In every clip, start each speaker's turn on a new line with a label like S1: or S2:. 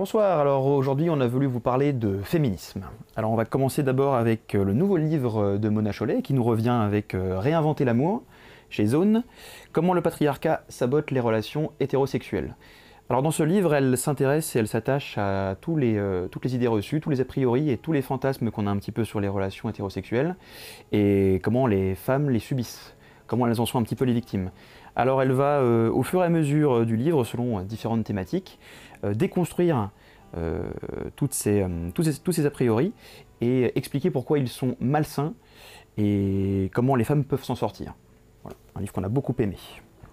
S1: Bonsoir, alors aujourd'hui on a voulu vous parler de féminisme. Alors on va commencer d'abord avec le nouveau livre de Mona Chollet qui nous revient avec Réinventer l'amour chez Zone, comment le patriarcat sabote les relations hétérosexuelles. Alors dans ce livre elle s'intéresse et elle s'attache à toutes les idées reçues, tous les a priori et tous les fantasmes qu'on a un petit peu sur les relations hétérosexuelles et comment les femmes les subissent, comment elles en sont un petit peu les victimes. Alors elle va, au fur et à mesure du livre, selon différentes thématiques, déconstruire tous ces a priori et expliquer pourquoi ils sont malsains et comment les femmes peuvent s'en sortir. Voilà, un livre qu'on a beaucoup aimé.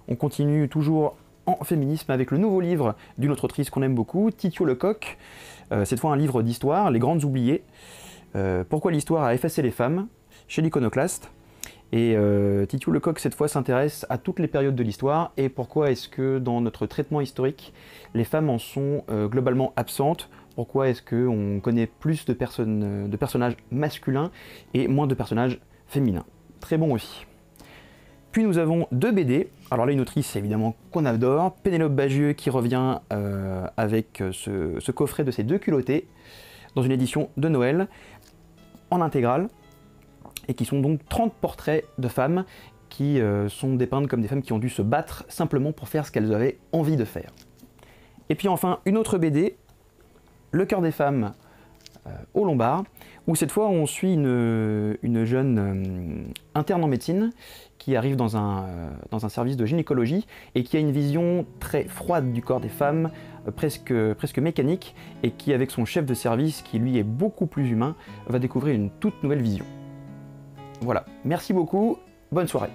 S1: On continue toujours en féminisme avec le nouveau livre d'une autre autrice qu'on aime beaucoup, Titiou Lecoq, cette fois un livre d'histoire, Les Grandes Oubliées, pourquoi l'histoire a effacé les femmes, chez l'Iconoclaste. Et Titiou Lecoq, cette fois, s'intéresse à toutes les périodes de l'histoire et pourquoi est-ce que dans notre traitement historique, les femmes en sont globalement absentes, pourquoi est-ce qu'on connaît plus de personnages masculins et moins de personnages féminins. Très bon aussi. Puis nous avons deux BD, alors là une autrice évidemment qu'on adore, Pénélope Bagieux qui revient avec ce coffret de ses deux culottés, dans une édition de Noël, en intégrale, et qui sont donc 30 portraits de femmes qui sont dépeintes comme des femmes qui ont dû se battre simplement pour faire ce qu'elles avaient envie de faire. Et puis enfin, une autre BD, Le cœur des femmes au Lombard, où cette fois on suit une jeune interne en médecine qui arrive dans un service de gynécologie et qui a une vision très froide du corps des femmes, presque mécanique, et qui avec son chef de service, qui lui est beaucoup plus humain, va découvrir une toute nouvelle vision. Voilà, merci beaucoup, bonne soirée.